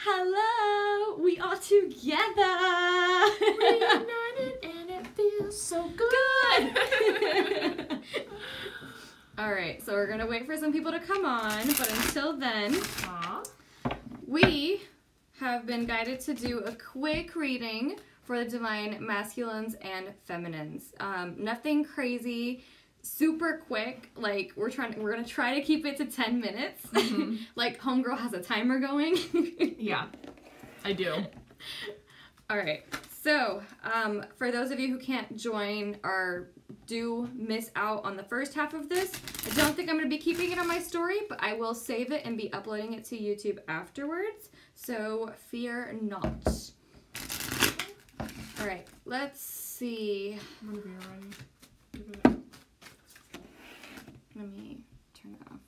Hello, we are together. Reunited and it feels so good. All right, so we're gonna wait for some people to come on, but until then, Aww. we have been guided to do a quick reading for the divine masculines and feminines. Nothing crazy. Super quick, like we're gonna try to keep it to 10 minutes. Mm-hmm. Like homegirl has a timer going. Yeah, I do. All right, so for those of you who can't join or do miss out on the first half of this, I don't think I'm gonna be keeping it on my story, but I will save it and be uploading it to YouTube afterwards, so fear not. All right, let's see. Whenever you're ready. Give it a... Let me turn it off.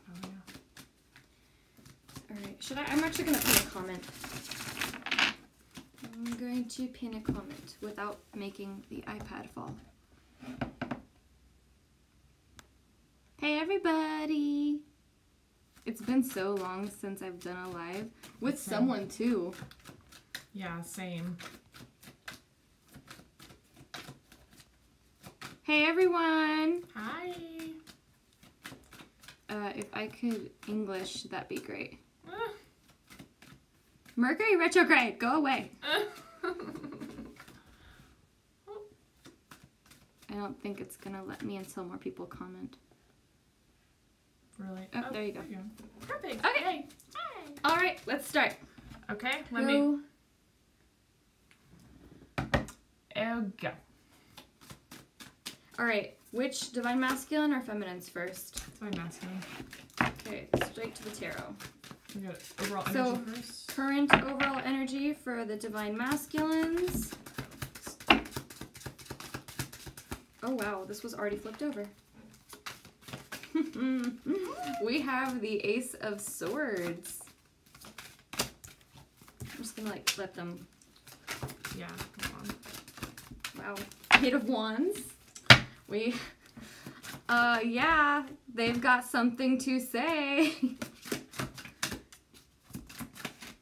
Oh, yeah. Alright, I'm actually going to pin a comment. I'm going to pin a comment without making the iPad fall. Hey everybody! It's been so long since I've done a live. With someone too. Yeah, same. Hey everyone! Hi! If I could English, that'd be great. Mercury retrograde, go away! I don't think it's gonna let me until more people comment. Really? Oh, there you go. Perfect. Okay. Yay. Hi. Alright, let's start. Okay, Go. Go. Alright, which divine masculine or feminines first? Divine masculine. Okay, straight to the tarot. We got overall So, energy first. Current overall energy for the divine masculines. Oh wow, this was already flipped over. We have the Ace of Swords. I'm just gonna like let them. Yeah, come on. Wow. Eight of Wands. Yeah, they've got something to say.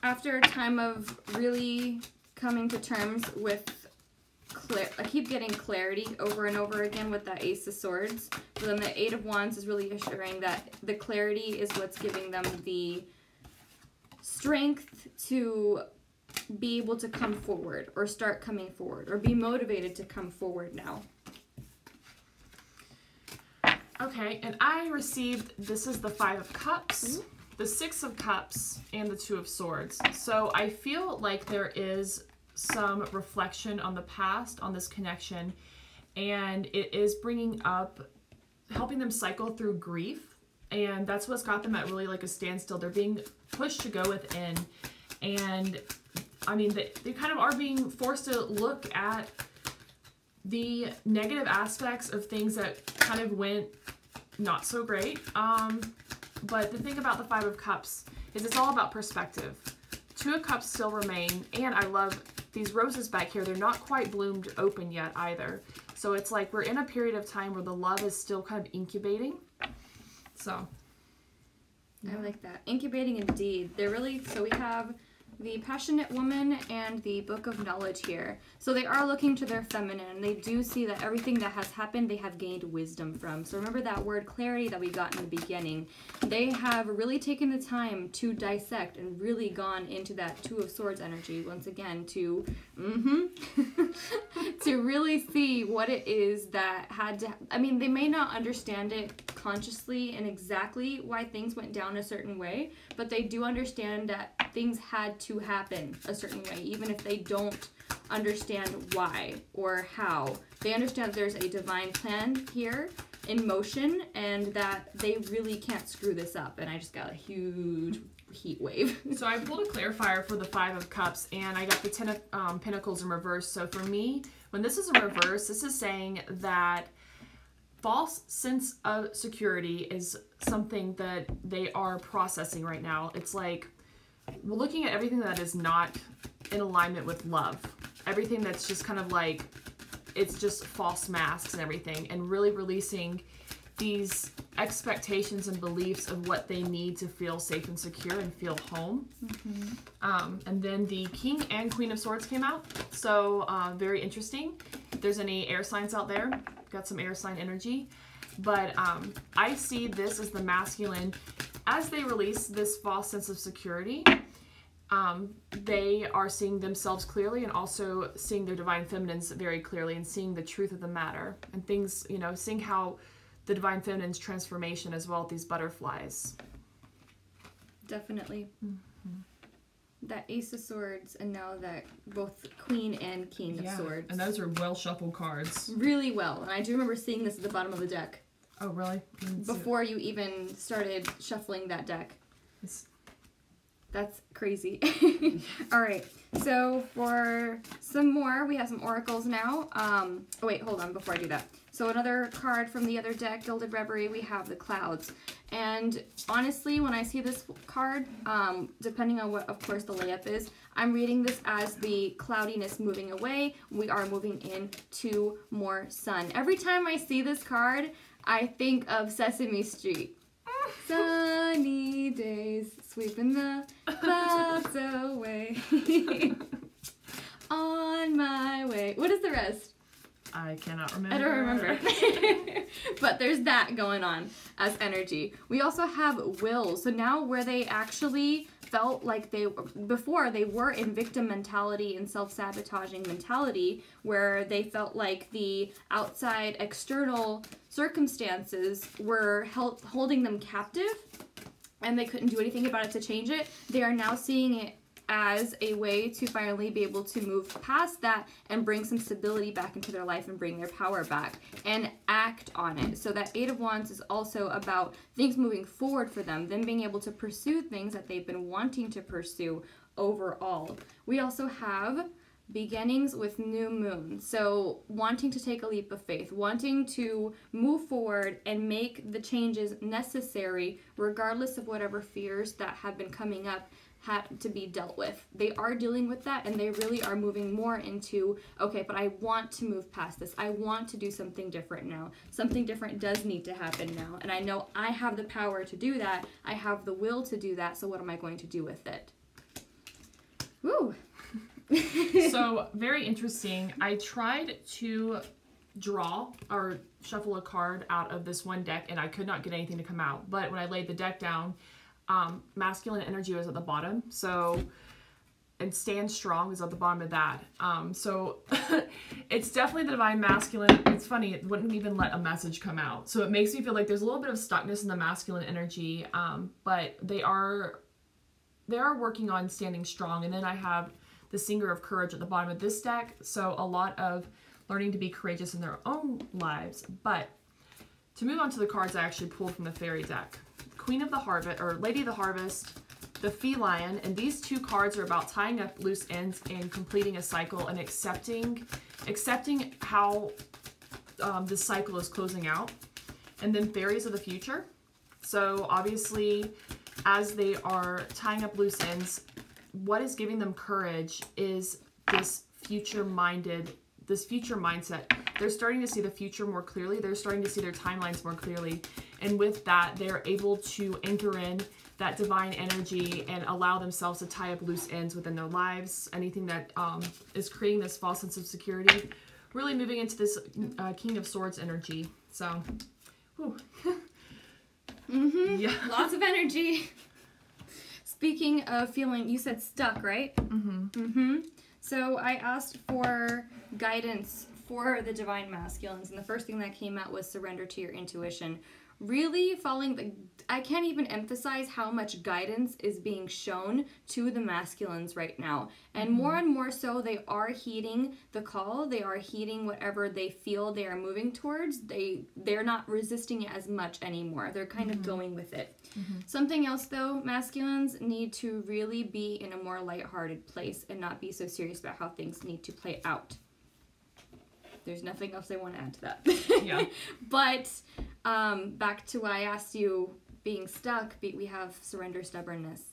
After a time of really coming to terms with I keep getting clarity over and over again with that Ace of Swords. So then the Eight of Wands is really assuring that the clarity is what's giving them the strength to be able to come forward or start coming forward or be motivated to come forward now. Okay, and I received, this is the Five of Cups, the Six of Cups, and the Two of Swords. So I feel like there is some reflection on the past, on this connection, and it is bringing up, helping them cycle through grief, and that's what's got them at really like a standstill. They're being pushed to go within, and I mean, they kind of are being forced to look at the negative aspects of things that kind of went not so great. But the thing about the Five of Cups is it's all about perspective. Two of Cups still remain, and I love these roses back here. They're not quite bloomed open yet either. So it's like we're in a period of time where the love is still kind of incubating. So. Yeah. I like that. Incubating indeed. They're really, so we have the Passionate Woman and the Book of Knowledge here. So they are looking to their feminine. They do see that everything that has happened, they have gained wisdom from. So remember that word clarity that we got in the beginning. They have really taken the time to dissect and really gone into that Two of Swords energy once again to, to really see what it is that had to, I mean, they may not understand it consciously and exactly why things went down a certain way, but they do understand that things had to happen a certain way, even if they don't understand why or how. They understand there's a divine plan here in motion and that they really can't screw this up. And I just got a huge heat wave. So I pulled a clarifier for the Five of Cups, and I got the Ten of Pentacles in reverse. So for me, when this is in reverse, this is saying that false sense of security is something that they are processing right now. It's like we're looking at everything that is not in alignment with love. Everything that's just kind of like, it's just false masks and everything, and really releasing these expectations and beliefs of what they need to feel safe and secure and feel home. And then the King and Queen of Swords came out. So very interesting. If there's any air signs out there, got some air sign energy. But I see this as the masculine. As they release this false sense of security, they are seeing themselves clearly and also seeing their divine feminines very clearly and seeing the truth of the matter and things, you know, seeing how the divine feminine's transformation as well, these butterflies. Definitely. That Ace of Swords and now that both Queen and King of Swords. And those are well shuffled cards. Really well. And I do remember seeing this at the bottom of the deck. Oh, really? Before you even started shuffling that deck. That's crazy. All right. So for some more, we have some oracles now. Oh, wait, hold on before I do that. So another card from the other deck, Gilded Reverie, we have the Clouds. And honestly, when I see this card, depending on what, of course, the layup is, I'm reading this as the cloudiness moving away. We are moving into more sun. Every time I see this card, I think of Sesame Street. Sunny days, sweeping the clouds away. On my way. What is the rest? I cannot remember. I don't remember. But there's that going on as energy. We also have will. So now where they actually felt like before they were in victim mentality and self-sabotaging mentality, where they felt like the outside external circumstances were holding them captive and they couldn't do anything about it to change it. They are now seeing it as a way to finally be able to move past that and bring some stability back into their life and bring their power back and act on it. So that Eight of Wands is also about things moving forward for them being able to pursue things that they've been wanting to pursue overall. We also have beginnings with new moon. So wanting to take a leap of faith, wanting to move forward and make the changes necessary regardless of whatever fears that have been coming up had to be dealt with. They are dealing with that and they really are moving more into, okay, but I want to move past this. I want to do something different now. Something different does need to happen now. And I know I have the power to do that. I have the will to do that. So what am I going to do with it? Woo! So, very interesting. I tried to draw or shuffle a card out of this one deck and I could not get anything to come out. But when I laid the deck down, masculine energy was at the bottom, so, and stand strong is at the bottom of that. So it's definitely the divine masculine. It's funny, it wouldn't even let a message come out. So it makes me feel like there's a little bit of stuckness in the masculine energy, but they are working on standing strong. And then I have the Singer of Courage at the bottom of this deck, so a lot of learning to be courageous in their own lives. But to move on to the cards I actually pulled from the fairy deck. Queen of the Harvest, or Lady of the Harvest, the Feline, and these two cards are about tying up loose ends and completing a cycle and accepting how this cycle is closing out. And then Fairies of the Future. So obviously, as they are tying up loose ends, what is giving them courage is this future mindset. They're starting to see the future more clearly. They're starting to see their timelines more clearly. And with that, they're able to anchor in that divine energy and allow themselves to tie up loose ends within their lives. Anything that is creating this false sense of security. Really moving into this King of Swords energy. So, whew. Yeah. Lots of energy. Speaking of feeling, you said stuck, right? So I asked for guidance for the divine masculines, and the first thing that came out was surrender to your intuition. Really following I can't even emphasize how much guidance is being shown to the masculines right now. And more so, they are heeding the call. They are heeding whatever they feel they are moving towards. They're not resisting it as much anymore. They're kind of going with it. Something else, though, masculines need to really be in a more lighthearted place and not be so serious about how things need to play out. There's nothing else I want to add to that. Yeah. But back to why I asked you, being stuck, we have surrender, stubbornness.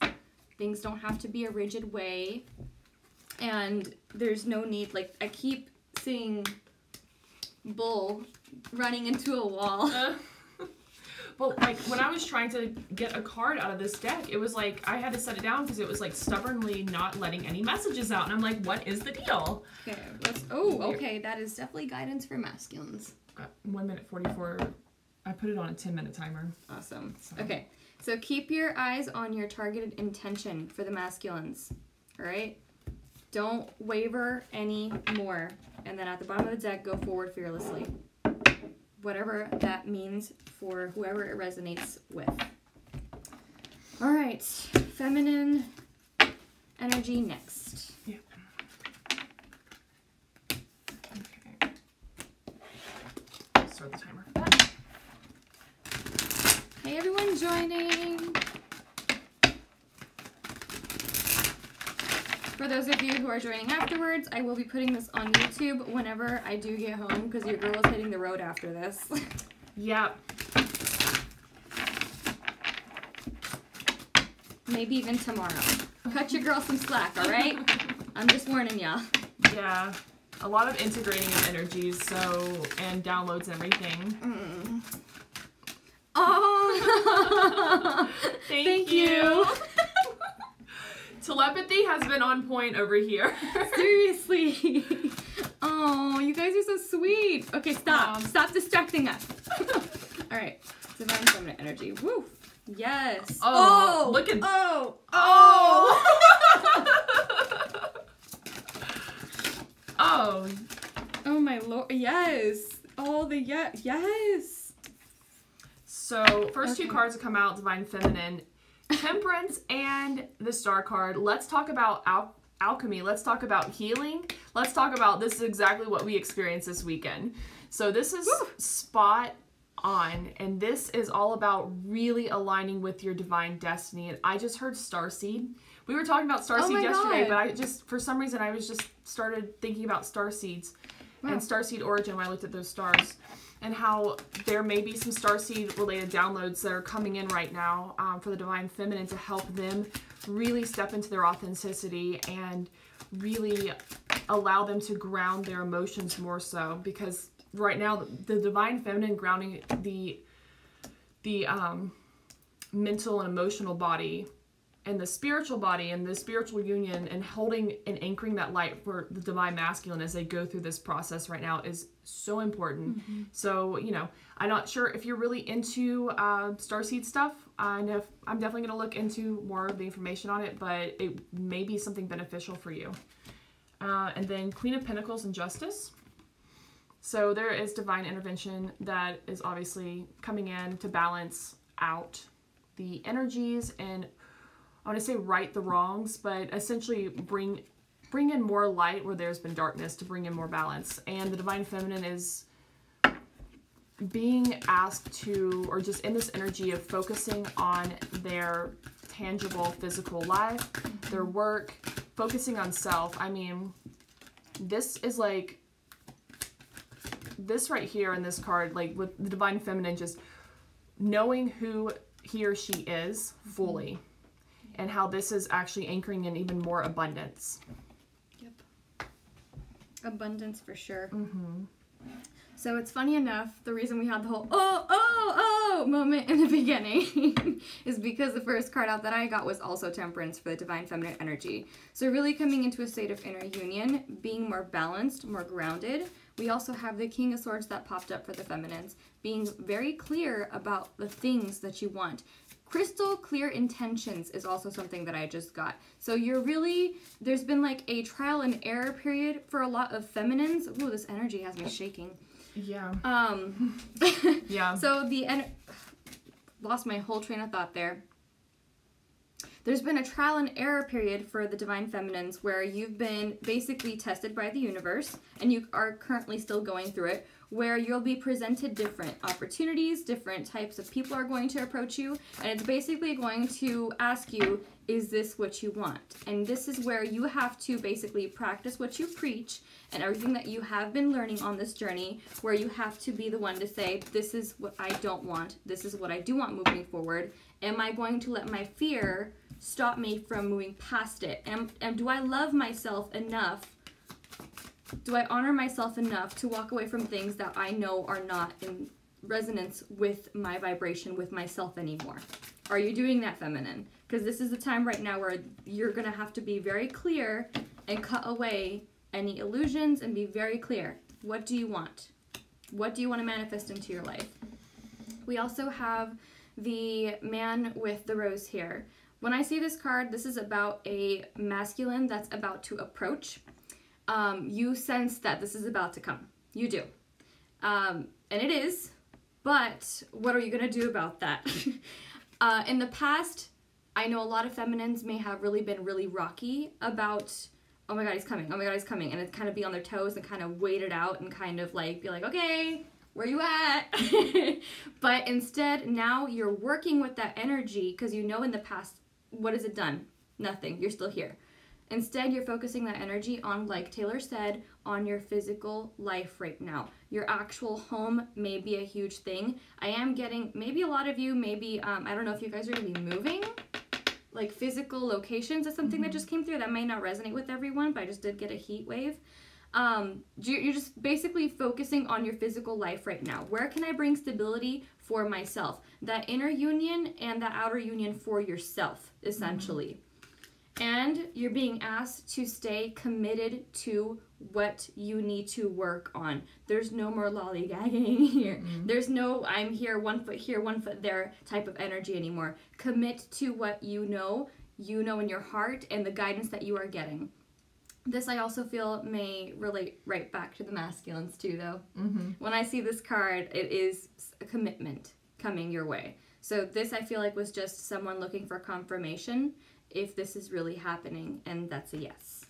Things don't have to be a rigid way. And there's no need, like, I keep seeing Bull running into a wall. Well, like when I was trying to get a card out of this deck, it was like I had to set it down because it was like stubbornly not letting any messages out, and I'm like, what is the deal? Okay, okay, that is definitely guidance for masculines. 1 minute 44. I put it on a 10-minute timer. Awesome. Okay, so keep your eyes on your targeted intention for the masculines. All right, don't waver anymore. And then at the bottom of the deck, go forward fearlessly. Whatever that means for whoever it resonates with. All right, feminine energy next. Yeah. Okay. Start the timer. Hey, everyone joining. For those of you who are joining afterwards, I will be putting this on YouTube whenever I do get home because your girl is hitting the road after this. Yep. Maybe even tomorrow. Cut your girl some slack, all right? I'm just warning y'all. Yeah. A lot of integrating of energies, and downloads and everything. Mm. Oh! Thank you. Telepathy has been on point over here. Seriously. Oh, you guys are so sweet. Okay, stop. Stop distracting us. All right. Divine feminine energy. Woo. Yes. Oh, look at. Oh. Oh. Oh my lord. Yes. All the yes. So, first two cards that come out, Divine Feminine, Temperance, and the Star card. Let's talk about alchemy. Let's talk about healing. Let's talk about this is exactly what we experienced this weekend. So this is spot on, and this is all about really aligning with your divine destiny. And I just heard starseed. We were talking about starseed yesterday, but I just, for some reason, I was just started thinking about starseeds and starseed origin when I looked at those stars. And how there may be some starseed related downloads that are coming in right now for the Divine Feminine to help them really step into their authenticity and really allow them to ground their emotions more so. Because right now, the Divine Feminine grounding the mental and emotional body and the spiritual body and the spiritual union and holding and anchoring that light for the Divine Masculine as they go through this process right now is so important. Mm-hmm. So, you know, I'm not sure if you're really into starseed stuff. I'm definitely going to look into more of the information on it, but it may be something beneficial for you. And then Queen of Pentacles and Justice. So there is divine intervention that is obviously coming in to balance out the energies and I want to say right the wrongs, but essentially bring in more light where there's been darkness to bring in more balance. And the Divine Feminine is being asked to, or just in this energy of focusing on their tangible physical life, their work, focusing on self. I mean, this is like, this right here in this card, like with the Divine Feminine, just knowing who he or she is fully. And how this is actually anchoring in even more abundance. Yep. Abundance for sure. Mm-hmm. So it's funny enough, the reason we had the whole oh moment in the beginning is because the first card out that I got was also Temperance for the Divine Feminine energy. So really coming into a state of inner union, being more balanced, more grounded. We also have the King of Swords that popped up for the feminines, being very clear about the things that you want. Crystal clear intentions is also something that I just got. So you're really, there's been like a trial and error period for a lot of feminines. Ooh, this energy has me shaking. Yeah. Yeah. So lost my whole train of thought there. There's been a trial and error period for the Divine Feminines where you've been basically tested by the universe and you are currently still going through it, where you'll be presented different opportunities, different types of people are going to approach you, and it's basically going to ask you, is this what you want? And this is where you have to basically practice what you preach and everything that you have been learning on this journey, where you have to be the one to say, this is what I don't want, this is what I do want moving forward. Am I going to let my fear stop me from moving past it? And do I love myself enough? Do I honor myself enough to walk away from things that I know are not in resonance with my vibration, with myself anymore? Are you doing that, feminine? Because this is the time right now where you're going to have to be very clear and cut away any illusions and be very clear. What do you want? What do you want to manifest into your life? We also have the man with the rose here. When I see this card, this is about a masculine that's about to approach. You sense that this is about to come. You do. And it is, but what are you going to do about that? In the past, I know a lot of feminines may have been really rocky about, oh my God, he's coming. Oh my God, he's coming. And it's kind of be on their toes and kind of wait it out and kind of like be like, okay, where you at? But instead, now you're working with that energy because you know in the past, what has it done? Nothing. You're still here. Instead, you're focusing that energy on, like Taylor said, on your physical life right now. Your actual home may be a huge thing. I am getting, maybe a lot of you, maybe, I don't know if you guys are going to be moving, like physical locations is something that just came through. That may not resonate with everyone, but I just did get a heat wave. You're just basically focusing on your physical life right now. Where can I bring stability for myself? That inner union and that outer union for yourself, essentially. And you're being asked to stay committed to what you need to work on. There's no more lollygagging here. There's no I'm here, 1 foot here, 1 foot there type of energy anymore. Commit to what you know in your heart and the guidance that you are getting. This I also feel may relate right back to the masculines too, though. When I see this card, it is a commitment coming your way. So this I feel like was just someone looking for confirmation if this is really happening, and that's a yes.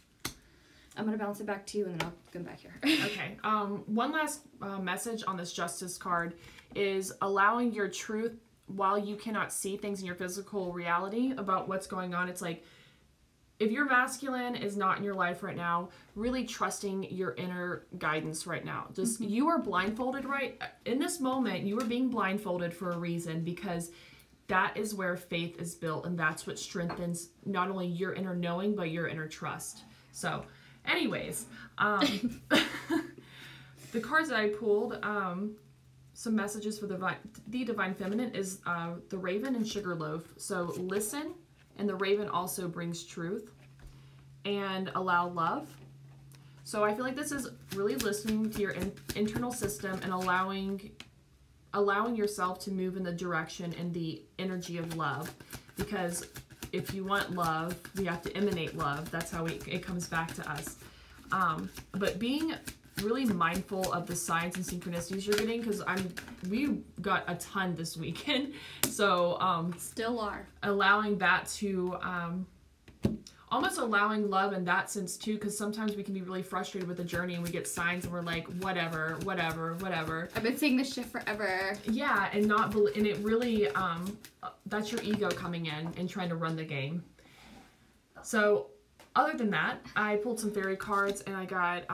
I'm going to bounce it back to you, and then I'll come back here. Okay. One last message on this Justice card is allowing your truth while you cannot see things in your physical reality about what's going on. It's like, if your masculine is not in your life right now, really trusting your inner guidance right now. Just you are blindfolded right in this moment. You are being blindfolded for a reason, because that is where faith is built, and that's what strengthens not only your inner knowing, but your inner trust. So, anyways, the cards that I pulled, some messages for the Divine Feminine is the Raven and Sugarloaf. So listen, and the Raven also brings truth, and allow love. So I feel like this is really listening to your internal system and allowing yourself to move in the direction and the energy of love, because if you want love, we have to emanate love. That's how it comes back to us. But being really mindful of the signs and synchronicities you're getting, because we got a ton this weekend, so still are allowing that to almost allowing love in that sense too, because sometimes we can be really frustrated with the journey and we get signs and we're like, whatever. I've been seeing this shit forever. Yeah, and it really, that's your ego coming in and trying to run the game. So, other than that, I pulled some fairy cards and I got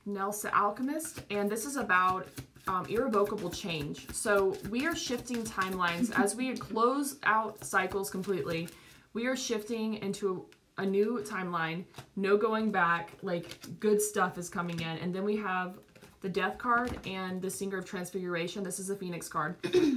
Nelsa Alchemist, and this is about irrevocable change. So we are shifting timelines as we close out cycles completely. We are shifting into a new timeline, no going back, like good stuff is coming in. And then we have the Death card and the Singer of Transfiguration. This is a Phoenix card.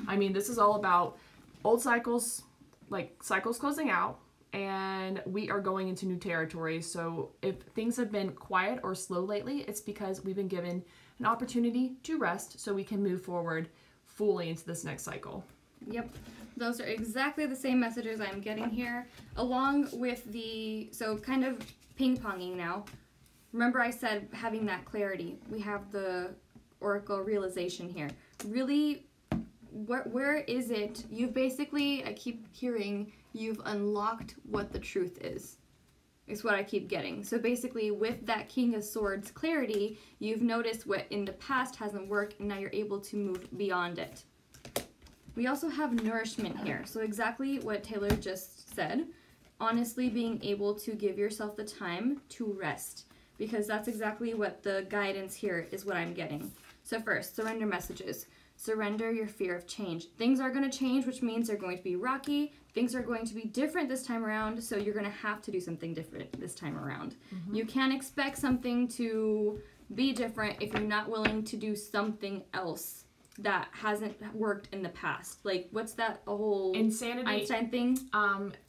I mean, this is all about old cycles, like cycles closing out, and we are going into new territory. So if things have been quiet or slow lately, it's because we've been given an opportunity to rest so we can move forward fully into this next cycle. Yep. Those are exactly the same messages I'm getting here, along with so kind of ping-ponging now. Remember I said having that clarity. We have the Oracle realization here. Really, where is it? You've basically, I keep hearing, you've unlocked what the truth is. It's what I keep getting. So basically, with that King of Swords clarity, you've noticed what in the past hasn't worked, and now you're able to move beyond it. We also have nourishment here. So exactly what Taylor just said. Honestly, being able to give yourself the time to rest, because that's exactly what the guidance here is what I'm getting. So first, surrender messages. Surrender your fear of change. Things are going to change, which means they're going to be rocky. Things are going to be different this time around, so you're going to have to do something different this time around. You can't expect something to be different if you're not willing to do something else that hasn't worked in the past. Like, what's that whole insanity Einstein thing?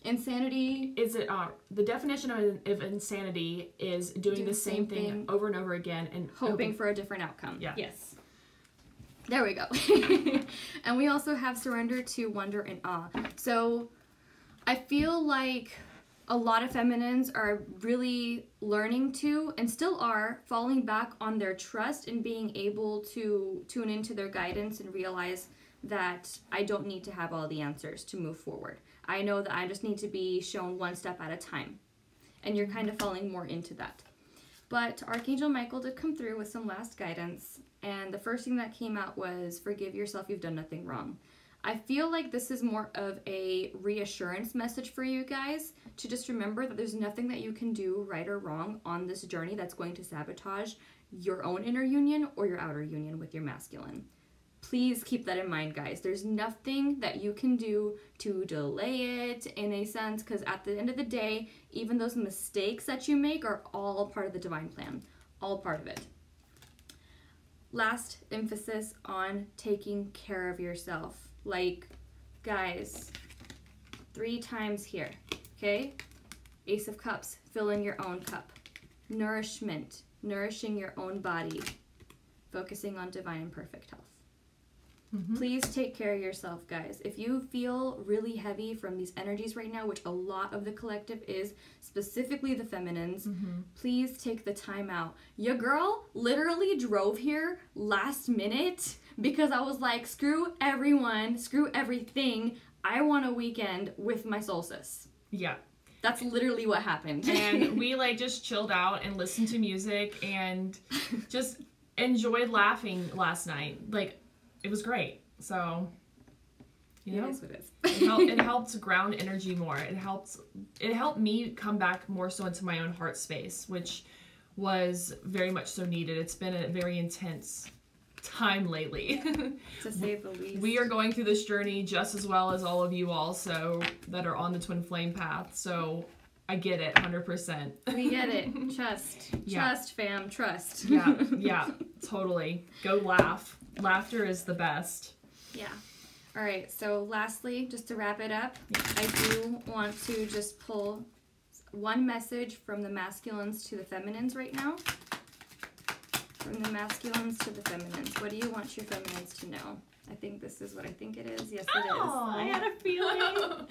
Insanity is it the definition of insanity is doing the same thing over and over again and hoping for a different outcome. Yeah. Yes. There we go. And we also have surrender to wonder and awe. So I feel like a lot of feminines are really learning to, and still are, falling back on their trust and being able to tune into their guidance and realize that I don't need to have all the answers to move forward. I know that I just need to be shown one step at a time. And you're kind of falling more into that. But Archangel Michael did come through with some last guidance, and the first thing that came out was, forgive yourself, you've done nothing wrong. I feel like this is more of a reassurance message for you guys to just remember that there's nothing that you can do right or wrong on this journey that's going to sabotage your own inner union or your outer union with your masculine. Please keep that in mind, guys. There's nothing that you can do to delay it in a sense, because at the end of the day, even those mistakes that you make are all part of the divine plan, all part of it. Last emphasis on taking care of yourself. Like, guys, 3 times here, okay? Ace of Cups, fill in your own cup. Nourishment, nourishing your own body. Focusing on divine and perfect health. Please take care of yourself, guys. If you feel really heavy from these energies right now, which a lot of the collective is, specifically the feminines, please take the time out. Your girl literally drove here last minute because I was like, screw everyone, screw everything. I want a weekend with my solstice. Yeah. That's literally what happened. And we like just chilled out and listened to music and just enjoyed laughing last night. Like, it was great. So, you know, it is what it is. It helped ground energy more. It helped me come back more so into my own heart space, which was very much so needed. It's been a very intense time lately. To say the least. We are going through this journey just as well as all of you also that are on the twin flame path. So I get it 100%. We get it. Trust. Yeah. Trust, fam. Trust. Yeah, totally. Go laugh. Laughter is the best. Yeah. All right. So lastly, just to wrap it up, I do want to just pull one message from the masculines to the feminines right now. From the masculines to the feminines. What do you want your feminines to know? I think this is what I think it is. Yes, it is. I had a feeling.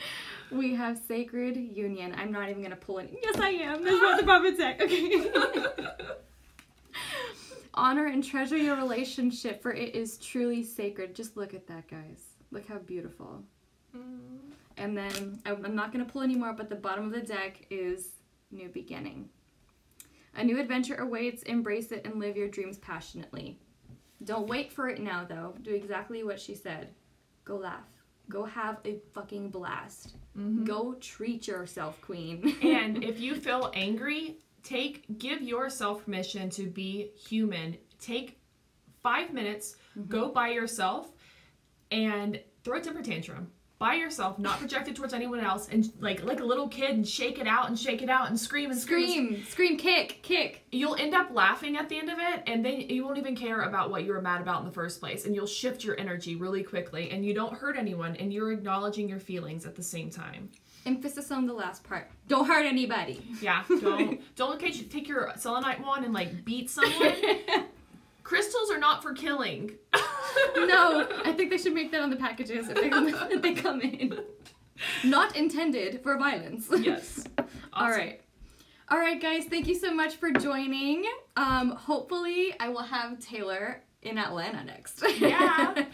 We have sacred union. I'm not even going to pull any. Yes, I am. That's what the puppet said. Okay. Honor and treasure your relationship, for it is truly sacred. Just look at that, guys. Look how beautiful. And then, I'm not going to pull anymore, but the bottom of the deck is new beginning. A new adventure awaits. Embrace it and live your dreams passionately. Don't wait for it now, though. Do exactly what she said. Go laugh. Go have a fucking blast. Go treat yourself, queen. And if you feel angry, give yourself permission to be human. Take 5 minutes, go by yourself, and throw a temper tantrum. By yourself, not projected towards anyone else, and like a little kid, and shake it out and scream and scream, kick. You'll end up laughing at the end of it, and then you won't even care about what you were mad about in the first place, and you'll shift your energy really quickly, and you don't hurt anyone, and you're acknowledging your feelings at the same time. Emphasis on the last part. Don't hurt anybody. Yeah, don't take your selenite wand and like beat someone. Crystals are not for killing. No, I think they should make that on the packages if they come in. Not intended for violence. Yes. Awesome. All right, guys. Thank you so much for joining. Hopefully, I will have Taylor in Atlanta next. Yeah.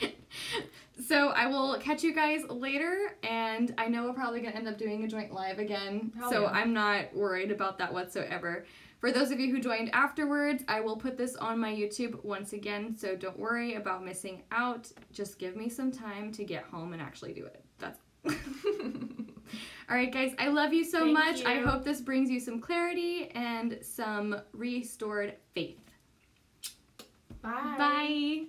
So I will catch you guys later, and I know we're probably going to end up doing a joint live again, so I'm not worried about that whatsoever. For those of you who joined afterwards, I will put this on my YouTube once again, so don't worry about missing out. Just give me some time to get home and actually do it. That's all right, guys. I love you so much. You. I hope this brings you some clarity and some restored faith. Bye. Bye.